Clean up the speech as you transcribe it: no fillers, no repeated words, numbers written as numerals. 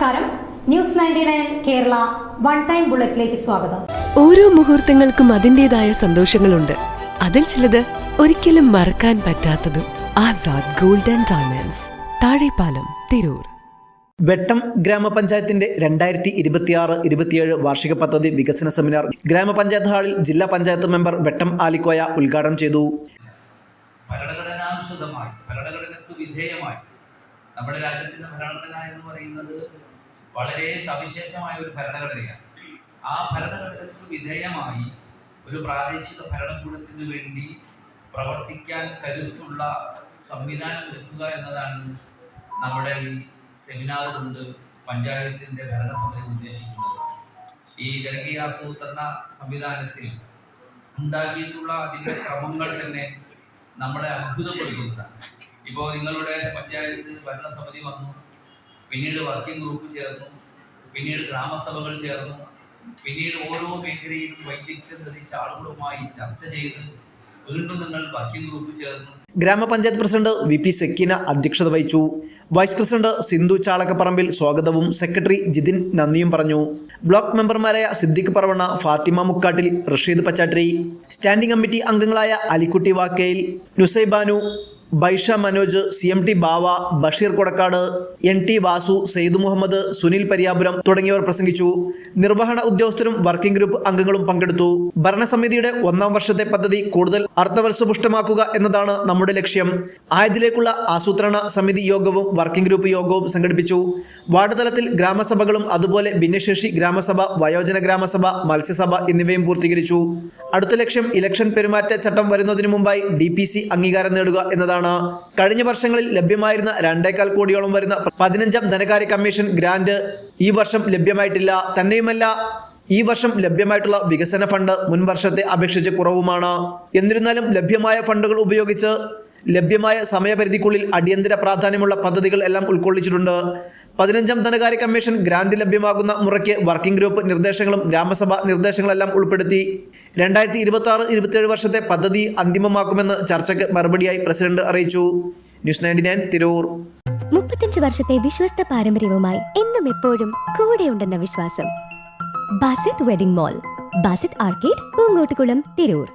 നമസ്കാരം. News 99 Kerala one time ബുള്ളറ്റിലേക്ക് സ്വാഗതം. ഓരോ മുഹൂർത്തങ്ങൾക്കും അതിന്റേതായ സന്തോഷങ്ങളുണ്ട്. അതിൽ ചിലത് ഒരിക്കലും മറക്കാൻ പറ്റാത്തതും. Azad gold and diamonds, Thazhepalam, Tirur. Vettam ഗ്രാമപഞ്ചായത്തിന്റെ 2026-27 വാർഷിക പദ്ധതി വികസന സെമിനാർ ഗ്രാമപഞ്ചായത്ത് ഹാളിൽ ജില്ലാ പഞ്ചായത്ത് മെമ്പർ വെട്ടം ആലിക്കോയ ഉദ്ഘാടനം ചെയ്തു. ഭരണഘടനയ്ക്ക് വിധേയമായി നമ്മുടെ രാജ്യത്തിന്റെ ഭരണഘടന എന്ന് പറയുന്നത് വളരെ സവിശേഷമായ ഒരു ഭരണഘടനയാണ്. ആ ഭരണഘടനയ്ക്ക് വിധേയമായി ഒരു പ്രാദേശിക ഭരണകൂടത്തിന് വേണ്ടി പ്രവർത്തിക്കാൻ കരുത്തുള്ള സംവിധാനം ഒരുക്കുക എന്നതാണ് നമ്മുടെ ഈ സെമിനാർ കൊണ്ട് പഞ്ചായത്തിന്റെ ഭരണസമിതി ഉദ്ദേശിക്കുന്നത്. ഈ ജനകീയാസൂത്രണ സംവിധാനത്തിൽ ഉണ്ടാക്കിയിട്ടുള്ള അതിൻ്റെ ക്രമങ്ങൾ തന്നെ നമ്മളെ അത്ഭുതപ്പെടുത്തുന്നതാണ്. ഇപ്പോൾ നിങ്ങളുടെ പഞ്ചായത്ത് ഭരണസമിതി വന്നു, പിന്നീട് വർക്കിംഗ് ഗ്രൂപ്പ് ചേർന്നു, പിന്നീട് ഗ്രാമസഭകൾ ചേർന്നു, പിന്നീട് ഓരോ മേഖലയിലും വൈദഗ്ധ്യം തെളിയിച്ച ആളുകളുമായി ചർച്ച ചെയ്ത് വീണ്ടും നിങ്ങൾ വർക്കിംഗ് ഗ്രൂപ്പ് ചേർന്നു. ഗ്രാമപഞ്ചായത്ത് പ്രസിഡന്റ് VP സെക്കീന അധ്യക്ഷത വഹിച്ചു. വൈസ് പ്രസിഡന്റ് സിന്ധു ചാളക്കപ്പറമ്പിൽ സ്വാഗതവും സെക്രട്ടറി ജിതിൻ നന്ദിയും പറഞ്ഞു. ബ്ലോക്ക് മെമ്പർമാരായ സിദ്ദിഖ് പറവണ്ണ, ഫാത്തിമ മുക്കാട്ടിൽ, റഷീദ് പച്ചാട്രി, സ്റ്റാൻഡിംഗ് കമ്മിറ്റി അംഗങ്ങളായ അലിക്കുട്ടി വാക്കയിൽ, നുസൈബാനു, ബൈഷ മനോജ്, CMT ബാവ, ബഷീർ കൊടക്കാട്, NT വാസു, സെയ്ദ് മുഹമ്മദ്, സുനിൽ പരിയാപുരം തുടങ്ങിയവർ പ്രസംഗിച്ചു. നിർവഹണ ഉദ്യോഗസ്ഥരും വർക്കിംഗ് ഗ്രൂപ്പ് അംഗങ്ങളും പങ്കെടുത്തു. ഭരണസമിതിയുടെ 1ാം വർഷത്തെ പദ്ധതി കൂടുതൽ അർത്ഥവത്സപുഷ്ടമാക്കുക എന്നതാണ് നമ്മുടെ ലക്ഷ്യം. ആയതിലേക്കുള്ള ആസൂത്രണ സമിതി യോഗവും വർക്കിംഗ് ഗ്രൂപ്പ് യോഗവും സംഘടിപ്പിച്ചു. വാർഡ് തലത്തിൽ ഗ്രാമസഭകളും അതുപോലെ ഭിന്നശേഷി ഗ്രാമസഭ, വയോജന ഗ്രാമസഭ, മത്സ്യസഭ എന്നിവയും പൂർത്തീകരിച്ചു. അടുത്ത ലക്ഷ്യം ഇലക്ഷൻ പെരുമാറ്റ ചട്ടം വരുന്നതിനു മുമ്പായി DPC അംഗീകാരം നേടുക എന്നതാണ്. കഴിഞ്ഞ വർഷങ്ങളിൽ ലഭ്യമായിരുന്ന 2.25 കോടിയോളം വരുന്ന 15ാം ധനകാര്യ കമ്മീഷൻ ഗ്രാന്റ് ഈ വർഷം ലഭ്യമായിട്ടില്ല. തന്നെയുമല്ല, ഈ വർഷം ലഭ്യമായിട്ടുള്ള വികസന ഫണ്ട് മുൻ വർഷത്തെ അപേക്ഷിച്ച് കുറവുമാണ്. എന്നിരുന്നാലും ലഭ്യമായ ഫണ്ടുകൾ ഉപയോഗിച്ച് ലഭ്യമായ സമയപരിധിക്കുള്ളിൽ അടിയന്തര പ്രാധാന്യമുള്ള പദ്ധതികൾ എല്ലാം ഉൾക്കൊള്ളിച്ചിട്ടുണ്ട്. 15ാം ധനകാര്യ കമ്മീഷൻ ഗ്രാന്റ് ലഭ്യമാകുന്ന മുറയ്ക്ക് വർക്കിംഗ് ഗ്രൂപ്പ് നിർദ്ദേശങ്ങളും ഗ്രാമസഭ നിർദ്ദേശങ്ങളെല്ലാം ഉൾപ്പെടുത്തി 2026-27 വർഷത്തെ പദ്ധതി അന്തിമമാക്കുമെന്ന് ചർച്ചയ്ക്ക് മറുപടിയായി പ്രസിഡന്റ് അറിയിച്ചു. ന്യൂസ് 99 തിരൂർ. 35 വർഷത്തെ വിശ്വസ്ത പാരമ്പര്യവുമായി എന്നും എപ്പോഴും കൂടെയുണ്ടെന്ന വിശ്വാസം. Basith wedding mall, Basith arcade, Poongottukulam, Tirur.